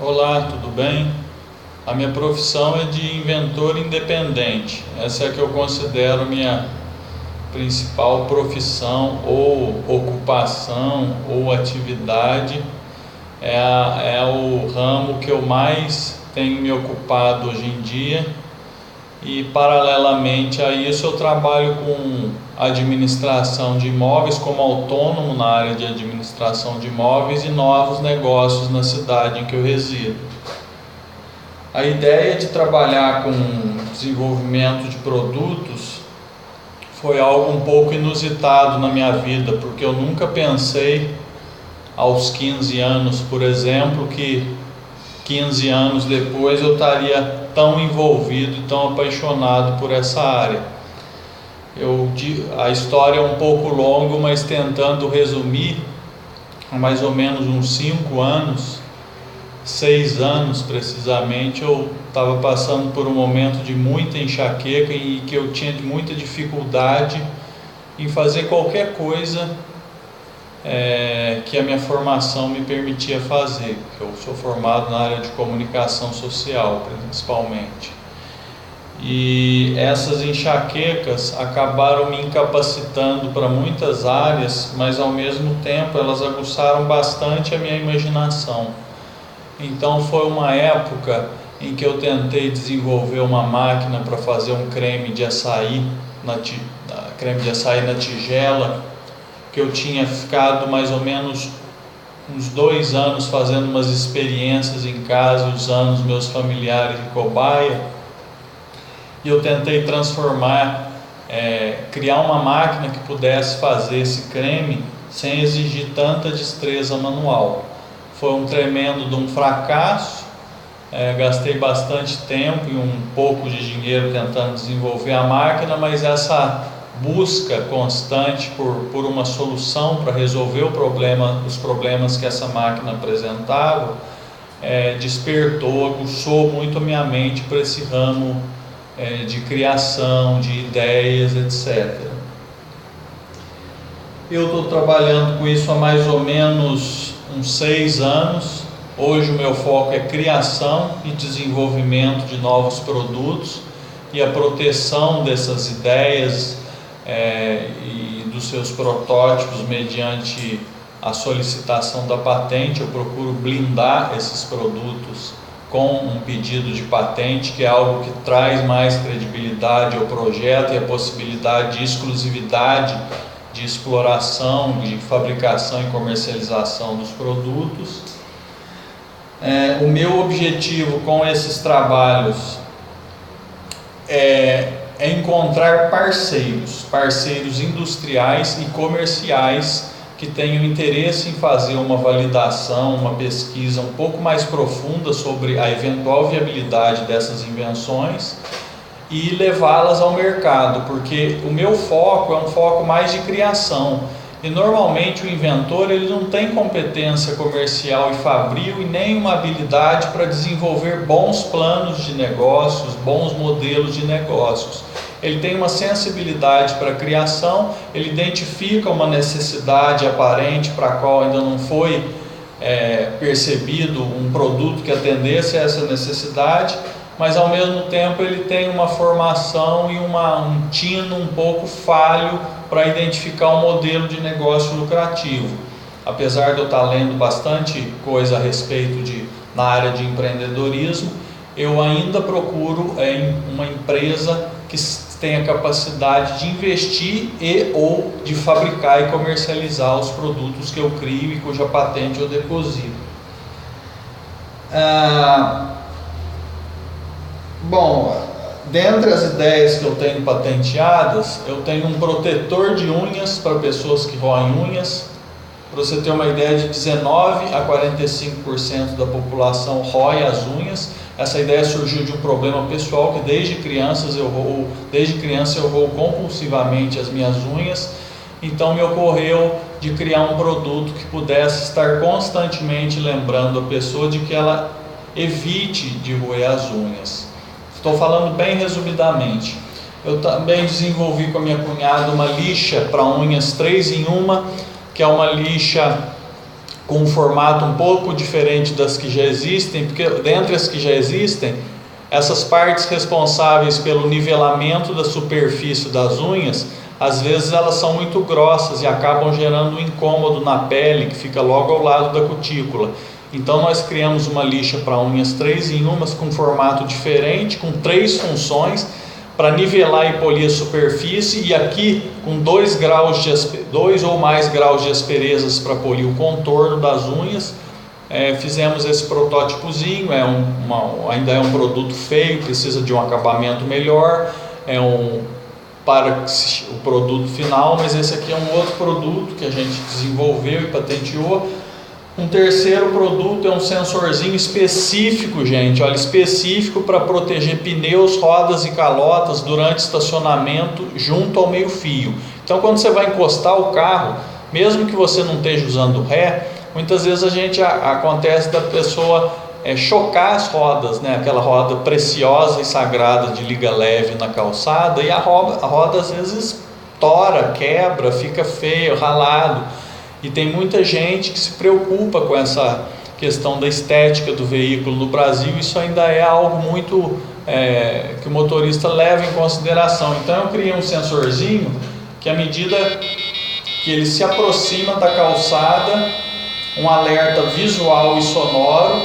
Olá, tudo bem? A minha profissão é de inventor independente. Essa é a que eu considero minha principal profissão ou ocupação ou atividade. É o ramo que eu mais tenho me ocupado hoje em dia. E paralelamente a isso eu trabalho com administração de imóveis como autônomo na área de administração de imóveis e novos negócios na cidade em que eu resido. A ideia de trabalhar com desenvolvimento de produtos foi algo um pouco inusitado na minha vida, porque eu nunca pensei aos 15 anos, por exemplo, que 15 anos depois eu estaria tão envolvido e tão apaixonado por essa área. A história é um pouco longa, mas tentando resumir, há mais ou menos uns 5 anos, 6 anos precisamente, eu estava passando por um momento de muita enxaqueca e que eu tinha muita dificuldade em fazer qualquer coisa que a minha formação me permitia fazer. Eu sou formado na área de comunicação social, principalmente. E essas enxaquecas acabaram me incapacitando para muitas áreas, mas ao mesmo tempo elas aguçaram bastante a minha imaginação. Então foi uma época em que eu tentei desenvolver uma máquina para fazer um creme de açaí na tigela, que eu tinha ficado mais ou menos uns 2 anos fazendo umas experiências em casa, usando os meus familiares de cobaia, e eu tentei criar uma máquina que pudesse fazer esse creme sem exigir tanta destreza manual. Foi um tremendo de um fracasso, gastei bastante tempo e um pouco de dinheiro tentando desenvolver a máquina, mas essa busca constante por uma solução para resolver os problemas que essa máquina apresentava, despertou, aguçou muito a minha mente para esse ramo de criação, de ideias, etc. Eu estou trabalhando com isso há mais ou menos uns 6 anos. Hoje o meu foco é criação e desenvolvimento de novos produtos e a proteção dessas ideias e dos seus protótipos mediante a solicitação da patente. Eu procuro blindar esses produtos com um pedido de patente, que é algo que traz mais credibilidade ao projeto e a possibilidade de exclusividade, de exploração, de fabricação e comercialização dos produtos. O meu objetivo com esses trabalhos é encontrar parceiros industriais e comerciais que tenham interesse em fazer uma validação, uma pesquisa um pouco mais profunda sobre a eventual viabilidade dessas invenções e levá-las ao mercado, porque o meu foco é um foco mais de criação. E normalmente o inventor ele não tem competência comercial e fabril e nem uma habilidade para desenvolver bons planos de negócios, bons modelos de negócios. Ele tem uma sensibilidade para a criação, ele identifica uma necessidade aparente para a qual ainda não foi percebido um produto que atendesse a essa necessidade, mas ao mesmo tempo ele tem uma formação e um tino um pouco falho para identificar um modelo de negócio lucrativo. Apesar de eu estar lendo bastante coisa a respeito na área de empreendedorismo, eu ainda procuro uma empresa que tenha capacidade de investir ou de fabricar e comercializar os produtos que eu crio e cuja patente eu deposito. Dentre as ideias que eu tenho patenteadas, eu tenho um protetor de unhas para pessoas que roem unhas. Para você ter uma ideia, de 19 a 45% da população rói as unhas. Essa ideia surgiu de um problema pessoal, que desde criança eu roo compulsivamente as minhas unhas. Então me ocorreu de criar um produto que pudesse estar constantemente lembrando a pessoa de que ela evite de roer as unhas. Estou falando bem resumidamente. Eu também desenvolvi com a minha cunhada uma lixa para unhas 3 em 1, que é uma lixa com um formato um pouco diferente das que já existem, porque dentre as que já existem, essas partes responsáveis pelo nivelamento da superfície das unhas, às vezes elas são muito grossas e acabam gerando um incômodo na pele, que fica logo ao lado da cutícula. Então nós criamos uma lixa para unhas 3 em 1, com um formato diferente, com 3 funções, para nivelar e polir a superfície, e aqui com 2 ou mais graus de asperezas para polir o contorno das unhas. Fizemos esse protótipozinho, ainda é um produto feio, precisa de um acabamento melhor, para o produto final, mas esse aqui é um outro produto que a gente desenvolveu e patenteou. Um terceiro produto é um sensorzinho específico, gente, olha, específico para proteger pneus, rodas e calotas durante estacionamento junto ao meio-fio. Então, quando você vai encostar o carro, mesmo que você não esteja usando ré, muitas vezes acontece da pessoa chocar as rodas, né? Aquela roda preciosa e sagrada de liga leve na calçada, e a roda às vezes tora, quebra, fica feio, ralado. E tem muita gente que se preocupa com essa questão da estética do veículo no Brasil. Isso ainda é algo muito que o motorista leva em consideração. Então eu criei um sensorzinho que, à medida que ele se aproxima da calçada, um alerta visual e sonoro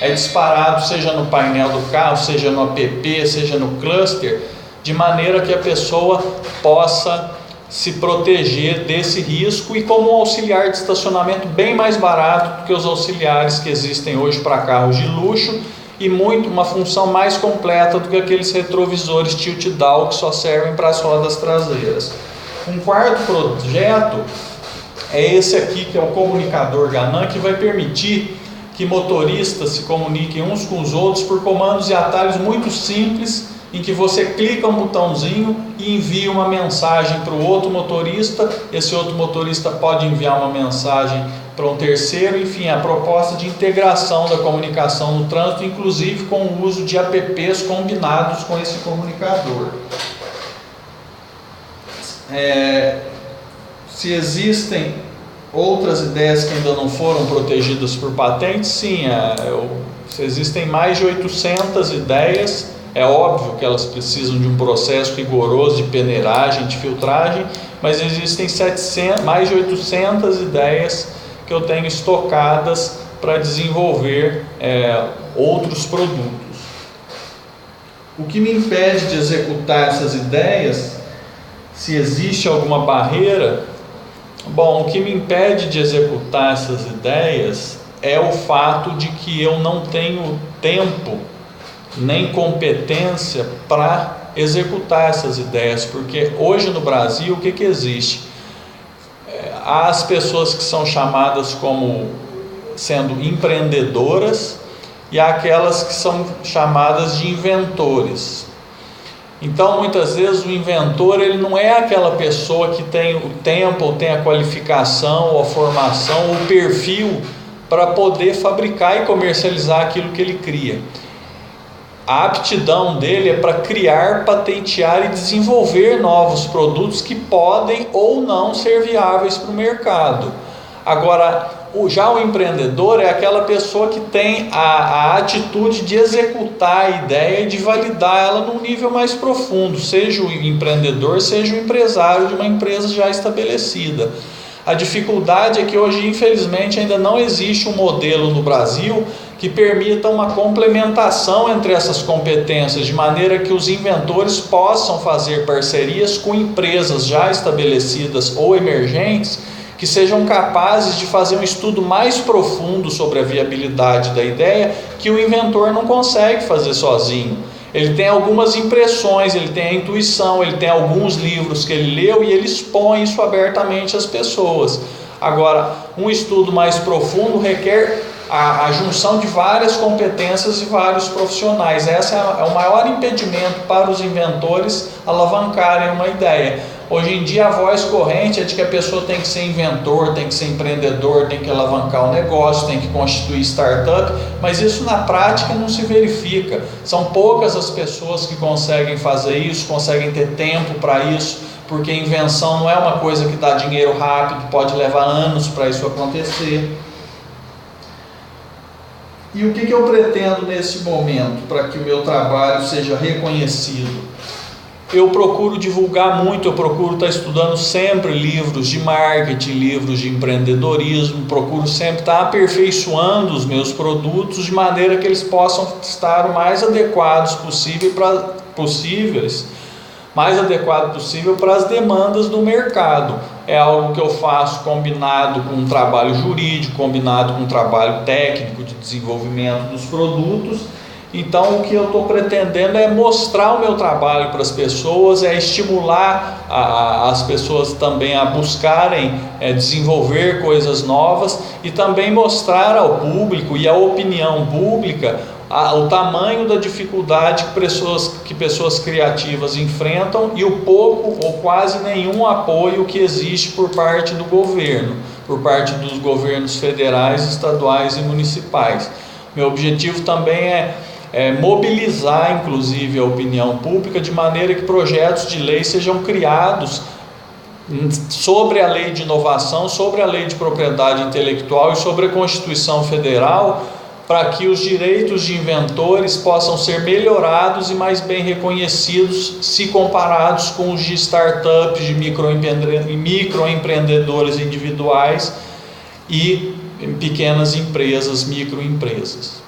é disparado, seja no painel do carro, seja no app, seja no cluster, de maneira que a pessoa possa se proteger desse risco, e como um auxiliar de estacionamento bem mais barato do que os auxiliares que existem hoje para carros de luxo, e uma função mais completa do que aqueles retrovisores tilt-down que só servem para as rodas traseiras. Um quarto projeto é esse aqui, que é o comunicador Ganan, que vai permitir que motoristas se comuniquem uns com os outros por comandos e atalhos muito simples, em que você clica um botãozinho e envia uma mensagem para o outro motorista. Esse outro motorista pode enviar uma mensagem para um terceiro. Enfim, a proposta de integração da comunicação no trânsito, inclusive com o uso de apps combinados com esse comunicador. Se existem outras ideias que ainda não foram protegidas por patentes, sim, existem mais de 800 ideias. É óbvio que elas precisam de um processo rigoroso de peneiragem, de filtragem, mas existem mais de 800 ideias que eu tenho estocadas para desenvolver outros produtos. O que me impede de executar essas ideias, se existe alguma barreira? Bom, o que me impede de executar essas ideias é o fato de que eu não tenho tempo nem competência para executar essas ideias, porque hoje no Brasil o que existe? Há as pessoas que são chamadas como sendo empreendedoras, e há aquelas que são chamadas de inventores. Então, muitas vezes o inventor, ele não é aquela pessoa que tem o tempo, ou tem a qualificação, ou a formação, ou o perfil para poder fabricar e comercializar aquilo que ele cria. A aptidão dele é para criar, patentear e desenvolver novos produtos que podem ou não ser viáveis para o mercado. Agora, já o empreendedor é aquela pessoa que tem a atitude de executar a ideia e de validar ela num nível mais profundo, seja o empreendedor, seja o empresário de uma empresa já estabelecida. A dificuldade é que hoje, infelizmente, ainda não existe um modelo no Brasil que permita uma complementação entre essas competências, de maneira que os inventores possam fazer parcerias com empresas já estabelecidas ou emergentes, que sejam capazes de fazer um estudo mais profundo sobre a viabilidade da ideia, que o inventor não consegue fazer sozinho. Ele tem algumas impressões, ele tem a intuição, ele tem alguns livros que ele leu e ele expõe isso abertamente às pessoas. Agora, um estudo mais profundo requer a junção de várias competências e vários profissionais. Esse é o maior impedimento para os inventores alavancarem uma ideia. Hoje em dia a voz corrente é de que a pessoa tem que ser inventor, tem que ser empreendedor, tem que alavancar o negócio, tem que constituir startup, mas isso na prática não se verifica. São poucas as pessoas que conseguem fazer isso, conseguem ter tempo para isso, porque invenção não é uma coisa que dá dinheiro rápido, pode levar anos para isso acontecer. E o que eu pretendo nesse momento para que o meu trabalho seja reconhecido? Eu procuro divulgar muito, eu procuro estar estudando sempre livros de marketing, livros de empreendedorismo, procuro sempre estar aperfeiçoando os meus produtos de maneira que eles possam estar o mais adequados possível para as demandas do mercado. É algo que eu faço combinado com um trabalho jurídico, combinado com um trabalho técnico de desenvolvimento dos produtos. Então o que eu estou pretendendo é mostrar o meu trabalho para as pessoas, é estimular as pessoas também a buscarem desenvolver coisas novas e também mostrar ao público e à opinião pública o tamanho da dificuldade que pessoas criativas enfrentam e o pouco ou quase nenhum apoio que existe por parte do governo, por parte dos governos federais, estaduais e municipais. Meu objetivo também é mobilizar inclusive a opinião pública de maneira que projetos de lei sejam criados sobre a lei de inovação, sobre a lei de propriedade intelectual e sobre a Constituição Federal, para que os direitos de inventores possam ser melhorados e mais bem reconhecidos se comparados com os de startups, de microempreendedores individuais e pequenas empresas, microempresas.